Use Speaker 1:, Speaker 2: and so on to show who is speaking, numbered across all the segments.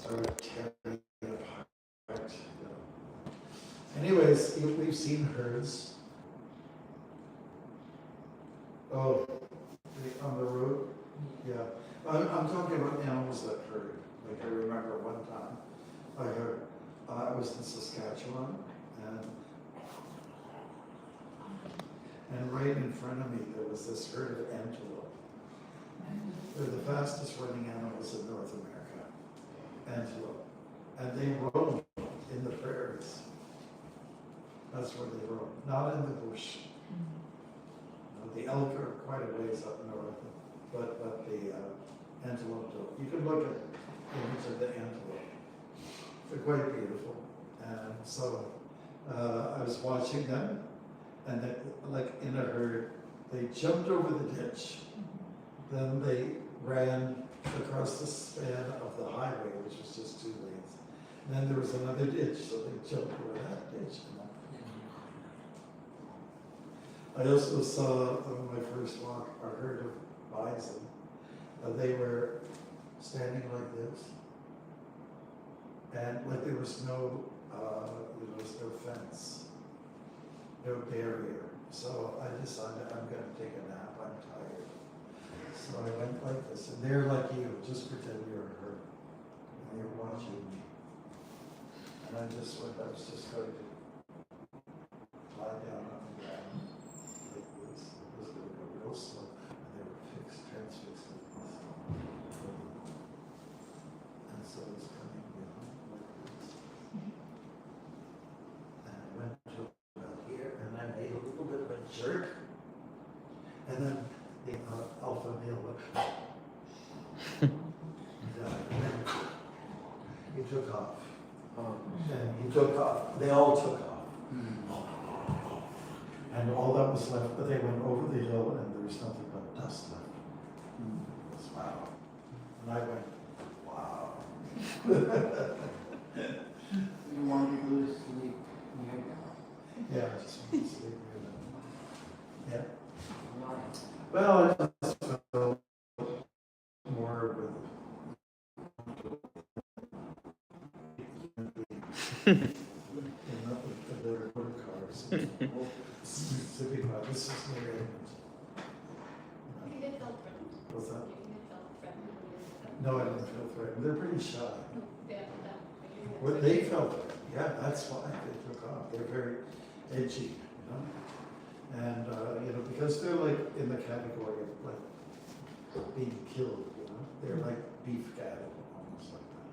Speaker 1: started tearing it apart. Anyways, we've seen herds. Oh, on the road? Yeah. I'm talking about animals that herd. Like I remember one time I was in Saskatchewan and right in front of me there was this herd of antelope. They're the fastest running animals in North America, antelope. And they roam in the prairies. That's where they roam, not in the bush. The elk are quite a ways up north, but the antelope don't. You can look at images of the antelope. They're quite beautiful. And so I was watching them, and they, like in a herd, they jumped over the ditch. Then they ran across the span of the highway, which was just 2 lanes. And then there was another ditch, so they jumped over that ditch. I also saw on my first walk a herd of bison. They were standing like this, and like there was no, no fence, no barrier. So I decided I'm going to take a nap. I'm tired. So I went like this, and they're like you. Just pretend you're a herd, and you're watching me. And I was just going to lie down on the ground. So they were transfixed with this. And so it was coming behind like this. And I went to about here, and I made a little bit of a jerk. And then the alpha male went, he took off. And he took off. They all took off. And all that was left, but they went over the hill and there was nothing but dust left. It was wow. And I went, wow.
Speaker 2: You want to go to sleep near them?
Speaker 1: Yeah, I just want to sleep near them. Yeah.
Speaker 2: Why?
Speaker 1: Well, I just felt more with the motor cars. This is near Edmonton.
Speaker 3: You didn't feel threatened?
Speaker 1: What's that?
Speaker 3: You didn't feel threatened?
Speaker 1: No, I didn't feel threatened. They're pretty shy.
Speaker 3: Yeah,
Speaker 1: What they felt, yeah, that's why they took off. They're very edgy, and because they're like in the category of like being killed, they're like beef cattle, almost like that.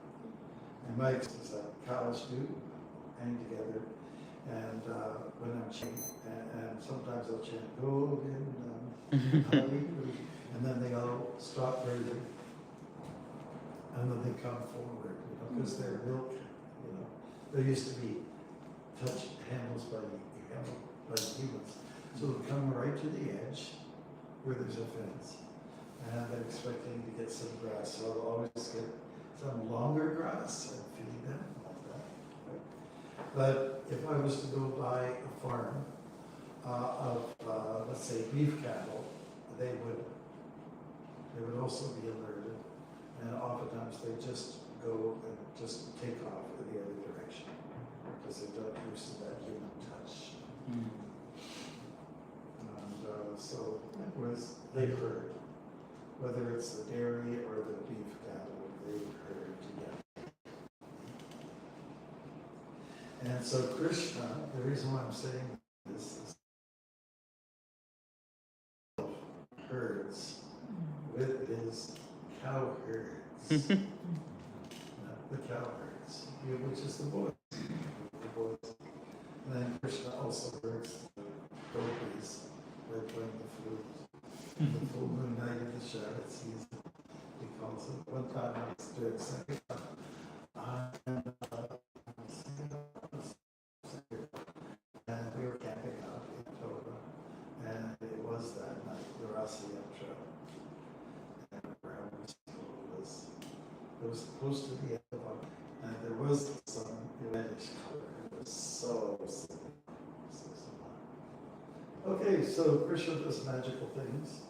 Speaker 1: And my experience is that cows do hang together, and when I'm chanting, and sometimes I'll chant golden, and then they all stop breathing, and then they come forward, because they're milk. There used to be touch handles by humans. So they'll come right to the edge where there's a fence. And they're expecting to get some grass. So they'll always get some longer grass and feed them like that. Right? But if I was to go buy a farm of, let's say, beef cattle, they would also be alerted. And oftentimes they just go and just take off in the other direction because they're not used to that human touch. And so it was, they herd. Whether it's the dairy or the beef cattle, they herd together. And so Krishna, the reason why I'm saying this is herds with his cow herds. The cow herds, which is the boys. And then Krishna also herds the gopis by playing the flute. The full moon night in the Sharad season, he calls it. One time I was doing second, and we were camping out in October, and it was that night, the Rasa Yatra. And it was close to the end of it, and there was some reddish color. It was so silly. Okay, so Krishna does magical things.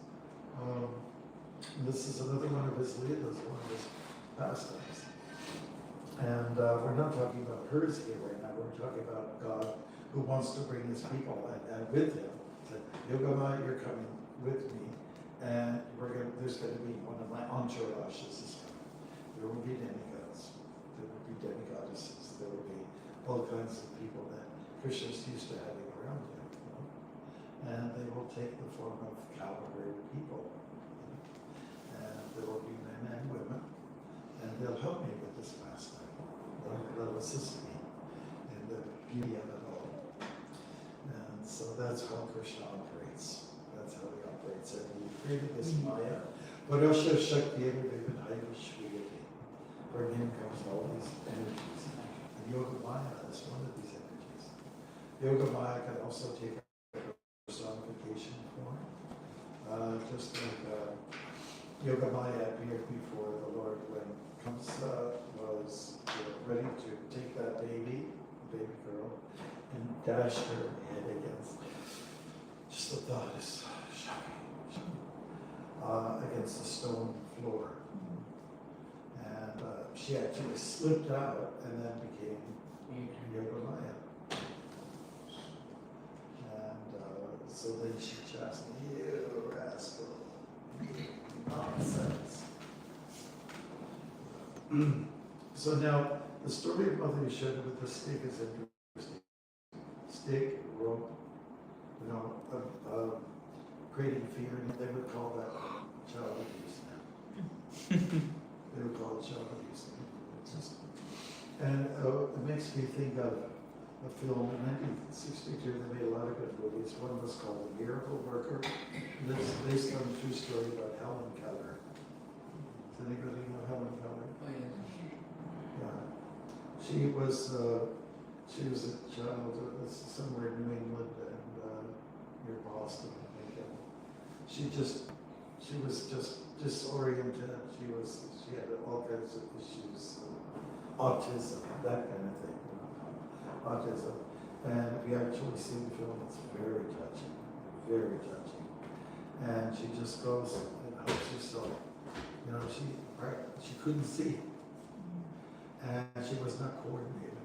Speaker 1: This is another one of his Leelas, one of his pastimes. And we're not talking about hers here right now, we're talking about God who wants to bring his people and with him. Yogamaya, you're coming with me, and there's going to be one of my entourages is coming. There will be demigods, there will be demigoddesses, there will be all kinds of people that Krishna's used to having around him. You know? And they will take the form of cavalry people. And there will be men and women, and they'll help me with this pastime. They'll assist me in the beauty of it all. And so that's how Krishna operates. That's how he operates. And he created this Maya. Parasha Shakti Vidhaya Shviyati. From him comes all these energies. And Yoga Maya is one of these energies. Yoga Maya can also take a personification form. Just like Yoga Maya appeared before the Lord when Kamsa was ready to take that baby girl, and dashed her head against, just the thought is shocking, against the stone floor. And she actually slipped out and then became Yoga Maya. And so then she chastised, you rascal. Nonsense. So now, the story of Mother Yashoda with the stick is interesting. Stick, rope, creating fear, and they would call that child abuse now. They would call it child abuse. And it makes me think of a film in 1962. They made a lot of good movies. One was called The Miracle Worker. And it's based on a true story about Helen Keller. Does anybody know Helen Keller?
Speaker 2: Oh, yes.
Speaker 1: Yeah. She was a child somewhere in New England and near Boston, I think. And she was just disoriented. She had all kinds of issues, autism, that kind of thing. Autism. And if you actually see the film, it's very touching, very touching. And she just goes and helps herself. She couldn't see. And she was not coordinated.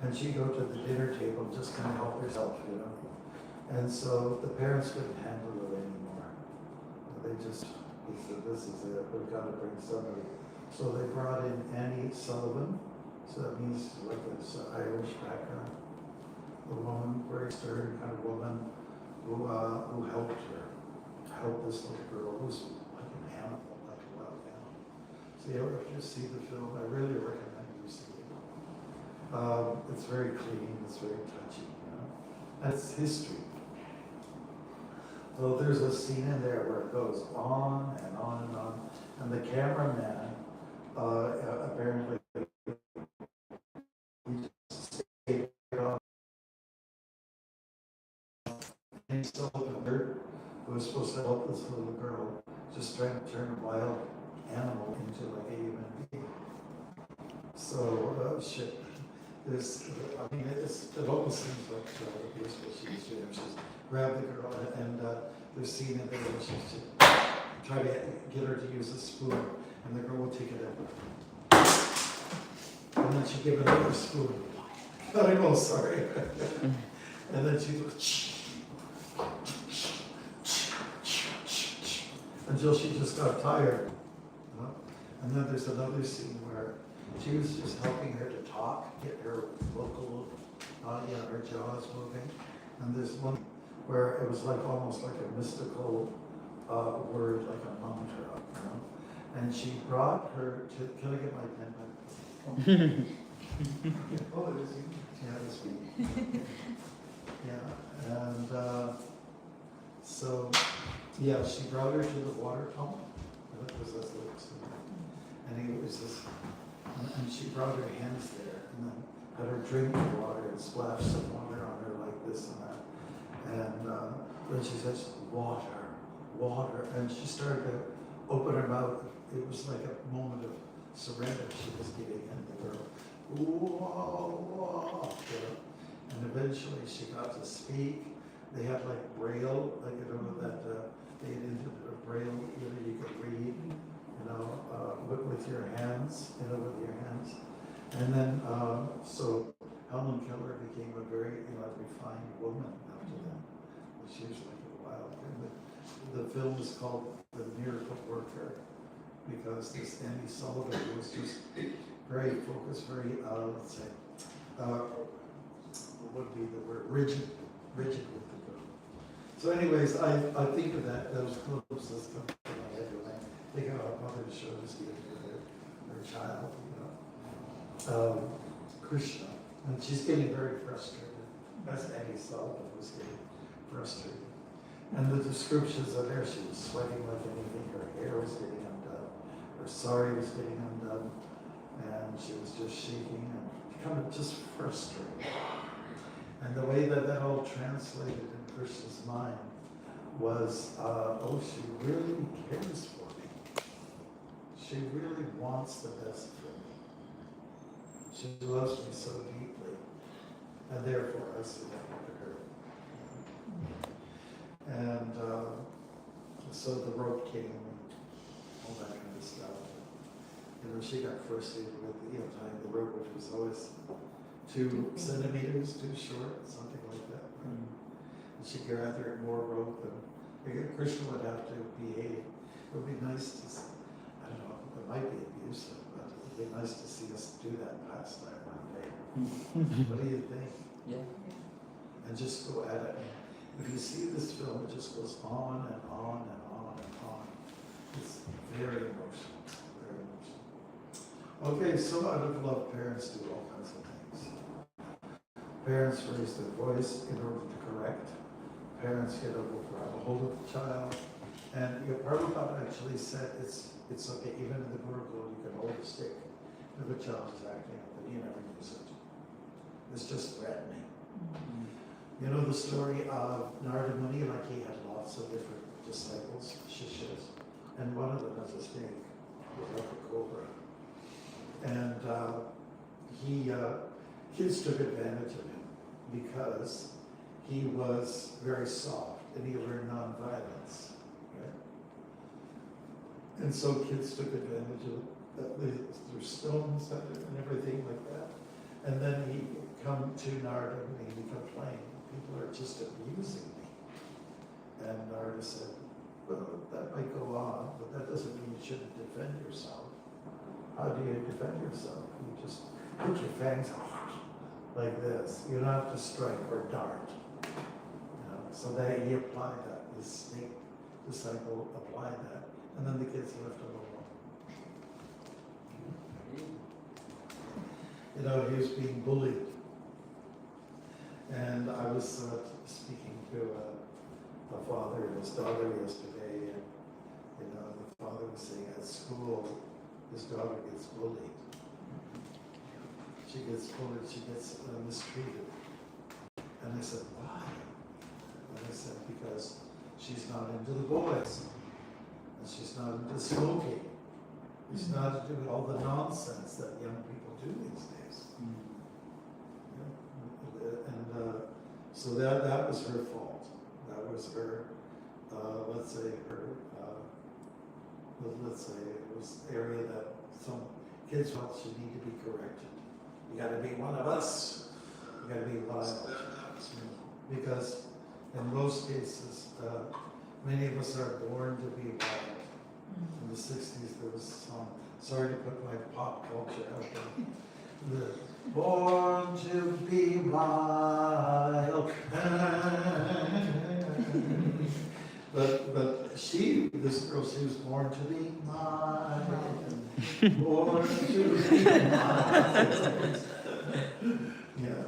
Speaker 1: And she'd go to the dinner table and just kind of help herself, And so the parents couldn't handle it anymore. They said, this is it, we've got to bring somebody. So they brought in Annie Sullivan. So that means like this Irish background. A woman, very stern kind of woman who helped this little girl who's like an animal, like a wild animal. So if you see the film, I really recommend you see it. It's very clean, it's very touching, And it's history. So there's a scene in there where it goes on and on and on, and the cameraman apparently he saw the bird who was supposed to help this little girl, just trying to turn a wild animal into like a human being. So shit. It almost seems like child abuse what she's doing. She's grabbed the girl and there's a scene in there where she's trying to get her to use a spoon, and the girl will take it out. And then she give another spoon. Oh, sorry. And then she goes until she just got tired. And then there's another scene where she was just helping her to talk, get her vocal, her jaws moving. And there's one where it was like almost like a mystical word, like a mantra, And she brought her to, can I get my pen back? Oh, it is. Yeah, this week. Yeah, and so, she brought her to the water pump. And it was this little scene. And it was this. And she brought her hands there and then had her drink the water and splashed some water on her like this and that. And then she says, water, water. And she started to open her mouth. It was like a moment of surrender she was giving in the girl. Whoa. And eventually she got to speak. They had like braille, that they had into the braille, you could read. With your hands, with your hands. And then, so Helen Keller became a very, refined woman after that. She was like a wild thing. The film is called The Miracle Worker because this Andy Sullivan was just very focused, very, let's say, what would be the word, rigid with the girl. So anyways, I think of those clips that come to my head when I think about mother shows her child, Krishna, and she's getting very frustrated, as Andy Sullivan was getting frustrated. And the descriptions are there, she was sweating like anything, her hair was getting undone, her sari was getting undone, and she was just shaking and kind of just frustrated. And the way that all translated in Krishna's mind was, she really cares for me. She really wants the best for me. She loves me so deeply, and therefore I surrender to her. And so the rope came and all that kind of stuff. She got frustrated with tying the rope, which was always 2 centimeters too short, something like that. And she'd gather more rope, and Krishna would have to behave. It would be nice to, I don't know, it might be abusive, but it would be nice to see us do that pastime one day. What do you think?
Speaker 2: Yeah.
Speaker 1: And just go at it. If you see this film, it just goes on and on and on and on. It's very emotional, very emotional. Okay, so out of love, parents do all kinds of things. Parents raise their voice in order to correct. Parents get a hold of the child. And Prabhupada actually said it's okay, even in the Gurukul, you can hold a stick if a child is acting up, but you never use it. It's just threatening. You know the story of Narada Muni, like he had lots of different disciples, shishas, and one of them has a snake, like a cobra. And kids took advantage of him because he was very soft and he learned nonviolence. Right? And so kids took advantage of it. They threw stones at him and everything like that. And then he come to Narada and he complained, people are just abusing me. And Narada said, well, that might go on, but that doesn't mean you shouldn't defend yourself. How do you defend yourself? You just put your fangs out like this. You don't have to strike or dart. So that he applied that. His snake disciple applied that. And then the kids left him alone. He was being bullied. And I was speaking to a father and his daughter yesterday, and the father was saying at school, his daughter gets bullied. She gets bullied, she gets mistreated. And I said, why? And I said, because she's not into the boys. And she's not into smoking. She's not into all the nonsense that young people do these days. And so that was her fault. That was her, let's say it was area that some kids felt should need to be corrected. You got to be one of us. You got to be wild. Because in most cases, many of us are born to be wild. In the 60s, there was a song, sorry to put my pop culture out there. Born to be wild. But this girl, she was born to be wild. Born to be wild. Yeah.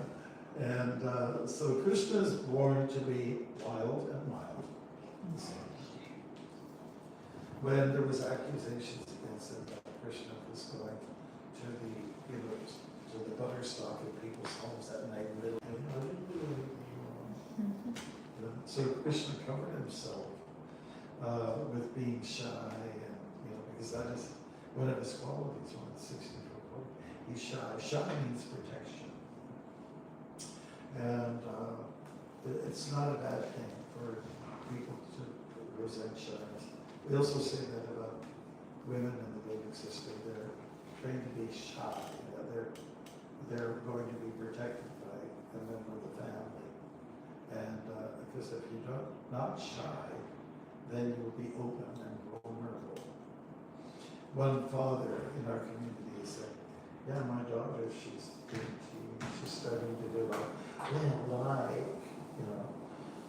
Speaker 1: And so Krishna is born to be wild and mild. When there was accusations against him that Krishna was going to the butterstock in people's homes at night, so Krishna covered himself with being shy, and because that is one of his qualities. One of the 64 qualities. He's shy. Shy means protection, and it's not a bad thing for people to present shyness. We also say that about women in the Vedic system. They're trained to be shy. they're going to be protected by a member of the family. And because if you're not shy, then you'll be open and vulnerable. One father in our community said, yeah, my daughter, she's 18, she's starting to do a lie, you know.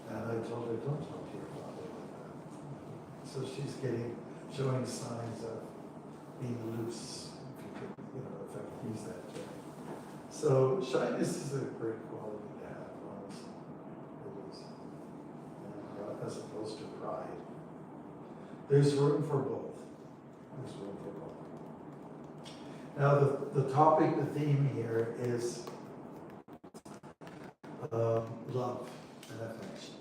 Speaker 1: And I told her, don't talk to your father like that. So she's showing signs of being loose, if you could, if I could use that term. So shyness is a great quality to have, honestly. It is. And, as opposed to pride. There's room for both. There's room for both. Now the topic, the theme here is love and affection.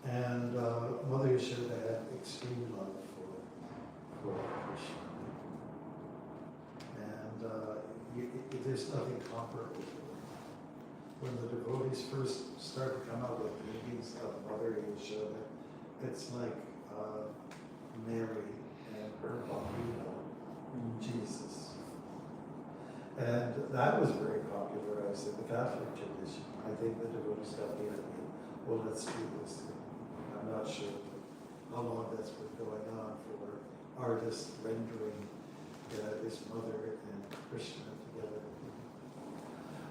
Speaker 1: And Mother Yashoda had extreme love for Krishna. And there's nothing comparable to it. When the devotees first start to come out with meetings of Mother Yashoda, it's like Mary and her bambino, Jesus. And that was very popularized in the Catholic tradition. I think the devotees got the idea, well, let's do this. I'm not sure how long that's been going on for artists rendering his mother and Krishna together.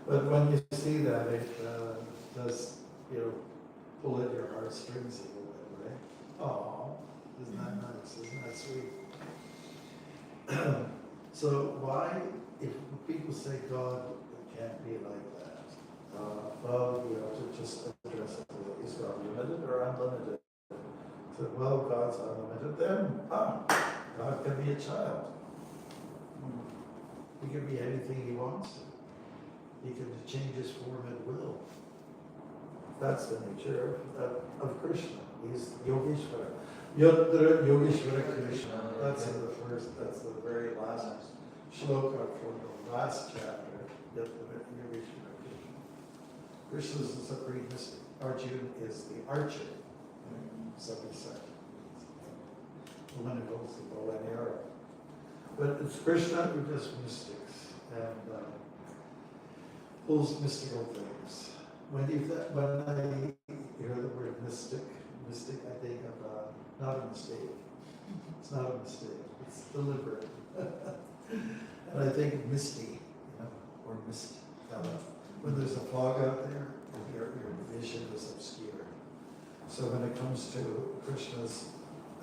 Speaker 1: But when you see that, it does, pull at your heartstrings a little bit, right? Oh, isn't that nice? Isn't that sweet? So why, if people say God can't be like that, well, you have to just address it. Is God limited or unlimited? So, well, God's unlimited. Then, God can be a child. He can be anything he wants to. He can change his form at will. That's the nature of Krishna. He's Yogeshwara. Yogeshwara Krishna. That's the very last shloka from the last chapter. Yogeshwara Krishna. Krishna is the supreme mystic. Arjuna is the archer. Somebody said. The one who holds the bow and arrow. But it's Krishna who does mystics and pulls mystical things. When I hear the word mystic, I think of not a mistake. It's not a mistake. It's deliberate. And I think of misty, or mist. When there's a fog out there, your vision is obscured. So when it comes to Krishna's,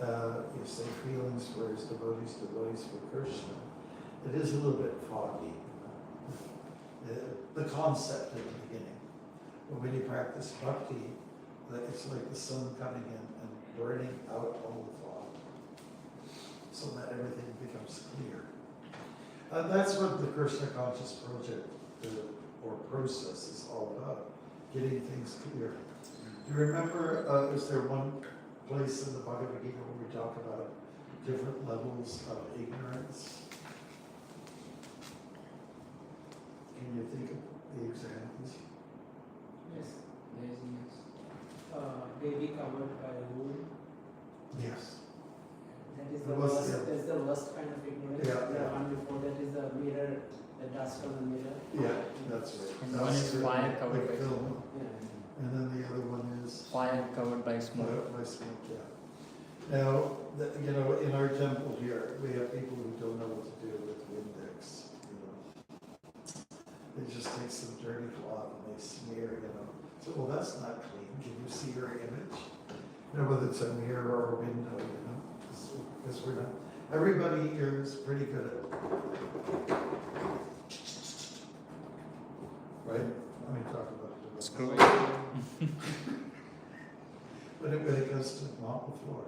Speaker 1: you say feelings for his devotees for Krishna, it is a little bit foggy. The concept at the beginning. But when you practice Bhakti, it's like the sun coming in and burning out all the fog, so that everything becomes clear. And that's what the Krishna Conscious Project or process is all about, getting things clear. Do you remember, is there one place in the Bhagavad Gita where we talk about different levels of ignorance? Can you think of the examples?
Speaker 2: Yes, laziness. Baby covered by a wool.
Speaker 1: Yes.
Speaker 2: That is the worst. That's the worst kind of ignorance.
Speaker 1: Yeah.
Speaker 2: The one before that is the mirror, the dust on the mirror.
Speaker 1: Yeah, that's right.
Speaker 4: And one is fire covered by
Speaker 1: film.
Speaker 2: Yeah.
Speaker 1: And then the other one is
Speaker 4: fire covered by smoke.
Speaker 1: by smoke, yeah. Now, in our temple here, we have people who don't know what to do with Windex. They just take some dirty cloth and they smear, So, well, that's not clean. Can you see your image? Whether it's a mirror or a window, because we're not. Everybody here is pretty good at it. Right? Let me talk about it.
Speaker 4: Screw it.
Speaker 1: When it comes to mop the floor,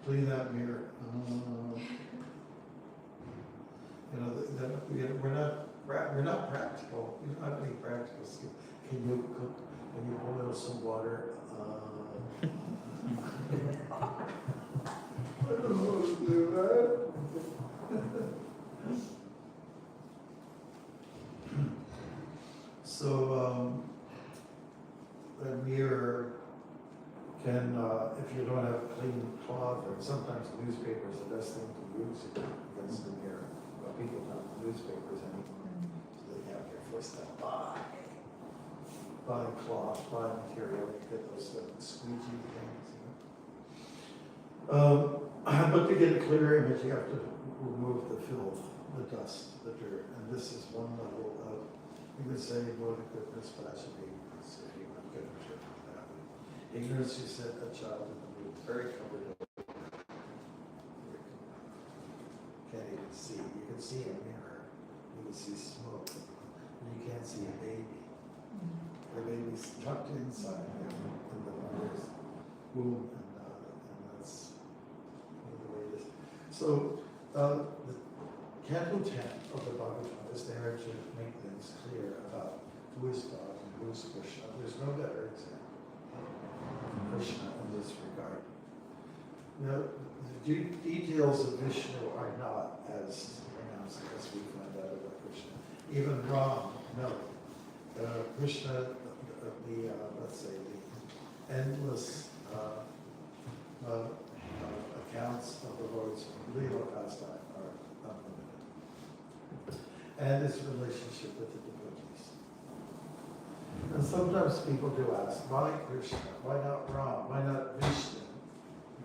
Speaker 1: clean that mirror. We're not practical. We don't have any practical skills. Can you cook? Can you boil some water? I don't know how to do that. So, a mirror can, if if you don't have clean cloth, or sometimes newspaper is the best thing to use against the mirror. But people don't have newspapers anymore, so they have their forced to buy cloth, buy material, you get those squeegee things. But to get a clear image, you have to remove the filth, the dust, the dirt, and this is one level of, you could say, what a goodness, but that's a big, if you want to get a trip that way. Ignorance, you said, a child in the mood, very covered up. Can't even see. You can see a mirror, you can see smoke, and you can't see a baby. The baby's tucked inside in the mother's womb, and that's the way it is. So, the Canto 10 of the Bhagavatam is there to make things clear about who is God and who is Krishna. There's no better example of Krishna in this regard. Now, the details of Vishnu are not as pronounced as we find out about Krishna. Even Ram, no. Krishna, let's say, the endless accounts of the Lord's Leela pastime are unlimited. And his relationship with the devotees. And sometimes people do ask, why Krishna? Why not Ram? Why not Vishnu?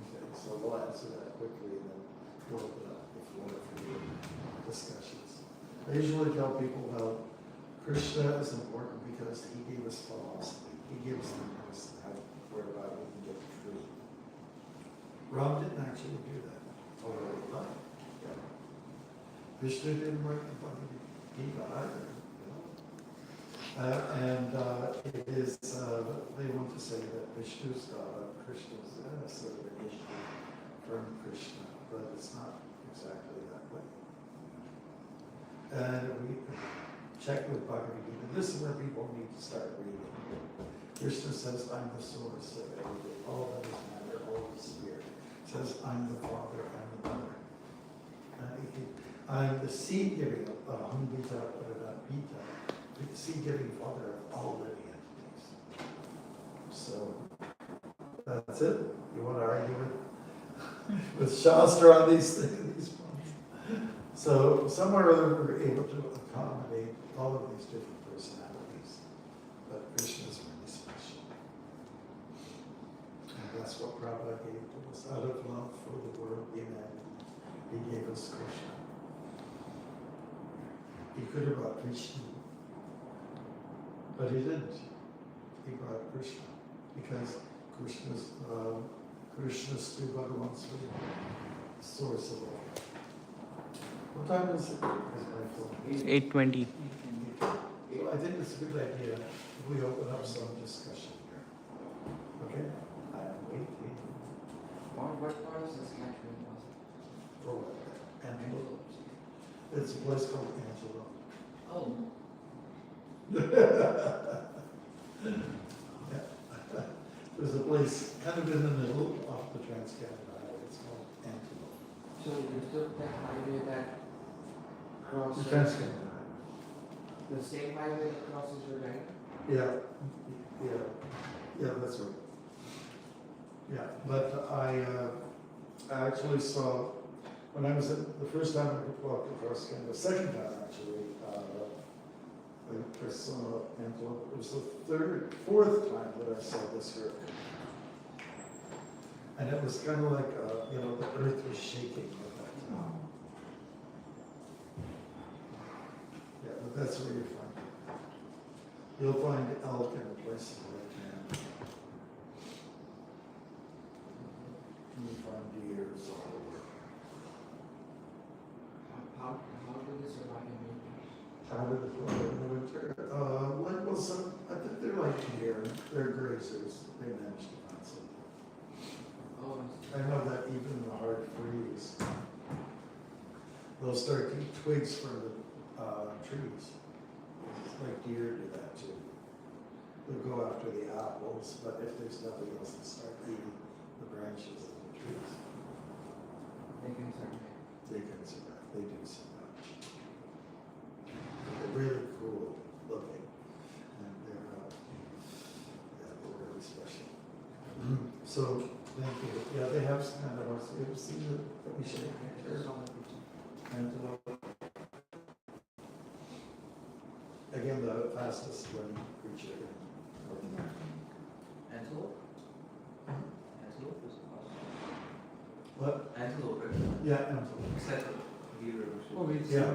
Speaker 1: Okay, so we'll answer that quickly and then we'll open up the floor for your discussions. I usually tell people, well, Krishna is important because he gave us philosophy. He gives us whereby we can get free. Ram didn't actually do that. Although he liked it. Vishnu didn't write the Bhagavad Gita either. It is, they want to say that Vishnu's God, Krishna's sort of an issue from Krishna, but it's not exactly that way. And we check with Bhagavad Gita. This is where people need to start reading. Krishna says, I'm the source of everything, all that is matter, all is spirit. Says, I'm the father, I'm the mother. I'm the seed-giving, Humbita, Pita, the seed-giving father of all living entities. So, that's it. You want to argue with Shastra on these things? So, somewhere or other, we're able to accommodate all of these different personalities. But Krishna is really special. And that's what Prabhupada gave to us. Out of love for the world, humanity, he gave us Krishna. He could have brought Krishna, but he didn't. He brought Krishna because Krishna's to Bhagavan's source of all. What time is it?
Speaker 4: It's 8:20.
Speaker 1: Well, I think it's a good idea if we open up some discussion here. Okay? I am waiting
Speaker 2: What part is this catchment?
Speaker 1: for what? Angelo. It's a place called Angelo.
Speaker 2: Oh.
Speaker 1: There's a place kind of in the middle off the Trans-Canada Highway. It's called Angelo.
Speaker 2: So you took that highway that
Speaker 1: The
Speaker 2: crosses,
Speaker 1: Trans-Canada Highway.
Speaker 2: the same highway that crosses your right?
Speaker 1: Yeah, that's right. Yeah, but I actually saw, when I was the first time I walked across Canada, the second time actually, I saw Angelo. It was the fourth time that I saw this river. And it was kind of like, the earth was shaking at that time. Yeah, but that's where you find it. You'll find elk in a place like that. You find deers all over.
Speaker 2: How do they survive in winter?
Speaker 1: How did it go in the winter? I think they're like deer. They're grazers. They manage to find something.
Speaker 2: Oh,
Speaker 1: I know that even in the hard freeze, they'll start to eat twigs from the trees. It's like deer do that too. They'll go after the apples, but if there's nothing else, they'll start eating the branches of the trees.
Speaker 2: they can survive.
Speaker 1: They can survive. They do survive. They're really cool looking, and they're really special. So, thank you. else you ever seen that we should
Speaker 2: Just on the picture.
Speaker 1: antelope? Again, the fastest running creature in North America.
Speaker 2: Antelope? Antelope is awesome.
Speaker 1: What?
Speaker 2: Antelope, right?
Speaker 1: Yeah, antelope.
Speaker 2: It's like a deer or
Speaker 1: Oh,
Speaker 2: something.
Speaker 1: yeah,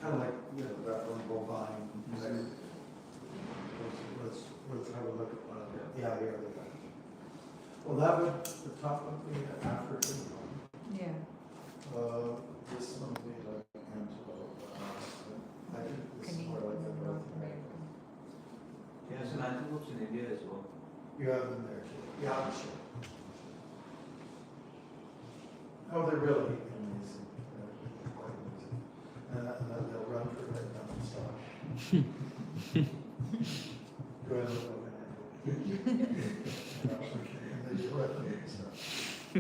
Speaker 1: kind of like, that one bovine.
Speaker 2: Mhm.
Speaker 1: Let's have a look at one of them. Yeah, here they go. Well, that would, the top would be an African one.
Speaker 5: Yeah.
Speaker 1: This one would be like antelope. I think this is
Speaker 5: Canadian,
Speaker 1: more like the North
Speaker 5: North
Speaker 1: American.
Speaker 2: Yeah, some antelopes in India as well.
Speaker 1: You have them there too. Yeah, I'm sure. Oh, they're really amazing. They're quite amazing. And they'll run for right down the stop. Go ahead and look over there. And they do it. So, I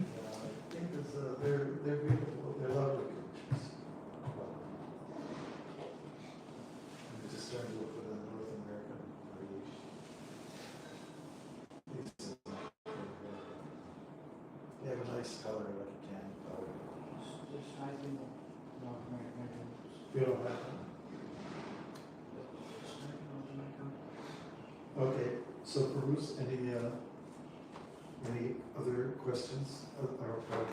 Speaker 1: think it's, they're beautiful. They're lovely creatures. I'm just starting to look at the North American breed. They have a nice color, like a tan color.
Speaker 2: Just hiding the North American antelopes.
Speaker 1: You don't have them?
Speaker 2: Just hiding North American.
Speaker 1: Okay, so Bruce, any other questions apart from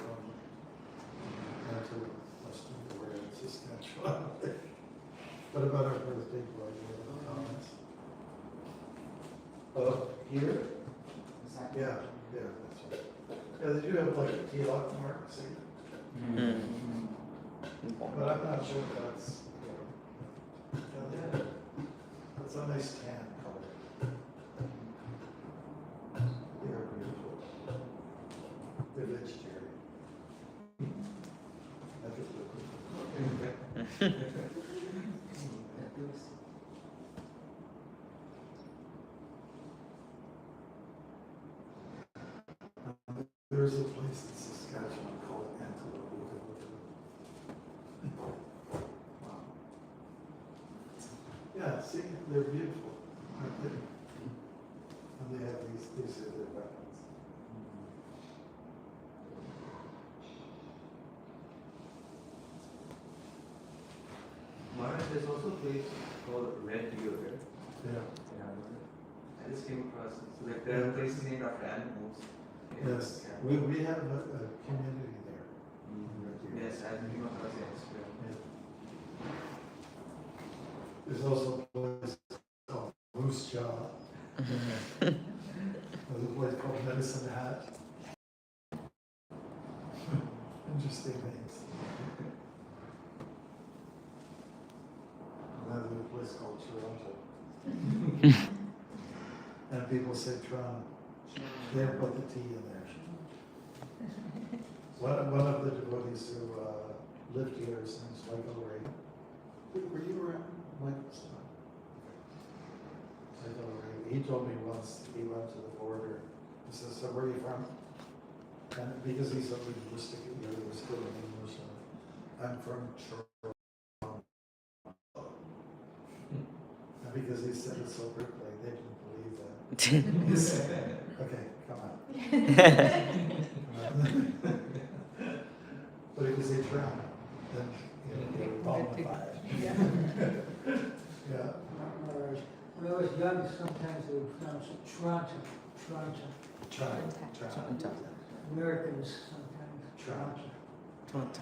Speaker 1: answer the question where it's Saskatchewan? What about our birthday boy? Do you have any comments? Here?
Speaker 2: Exactly.
Speaker 1: Yeah, that's right. Yeah, they do have like a key-lock mark, see? But I'm not sure if that's, that's a nice tan color. They're beautiful. They're vegetarian. I could live with them. There's a place in Saskatchewan called Antelope. You can look it up. Wow. Yeah, see, they're beautiful, aren't they? And they have these are their weapons.
Speaker 2: Maharaj, there's also a place called Red Deer, right?
Speaker 1: Yeah.
Speaker 2: I just came across it. So like there are places named after animals.
Speaker 1: Yes,
Speaker 2: Yeah.
Speaker 1: we have a community there.
Speaker 2: Yes, I came across it.
Speaker 1: Yeah. There's also a place called Moose Jaw. There's a place called Medicine Hat. Interesting names. And then there's a place called Toronto. And people say Toronto. They don't put the T in there. One of the devotees who lived here, his name's Michael Ray. Were you around, Michael? Michael Ray. He told me once he went to the border. He says, "So where are you from?" And because he's so linguistic, he was good in English. I'm from Toronto. And because he said it so quickly, they didn't believe that. He said, "Okay, come on." But if you say Toronto, then you're qualified.
Speaker 5: Yeah.
Speaker 1: Yeah.
Speaker 6: When I was young, sometimes they would pronounce it Toronto, Toronto.
Speaker 1: Toronto.
Speaker 6: Americans sometimes, Toronto.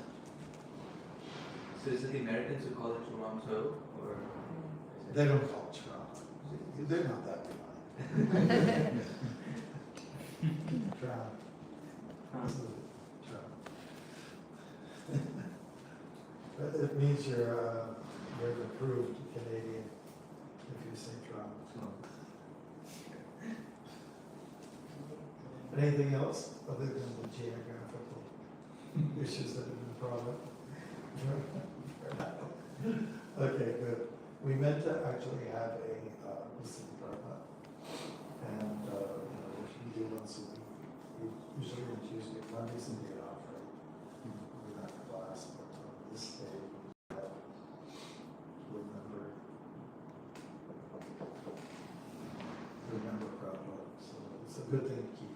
Speaker 2: So is it the Americans who call it Toronto or?
Speaker 1: They don't call it Toronto. They're not that divine. Toronto. Toronto. But it means you're an approved Canadian if you say Toronto. Anything else other than the geographical issues that have been brought up? Okay, good. We meant to actually have a listening department, and we do once a week. We usually on Tuesday, Mondays and day off, right? We have class, but this day we have remember problem. So it's a good thing to keep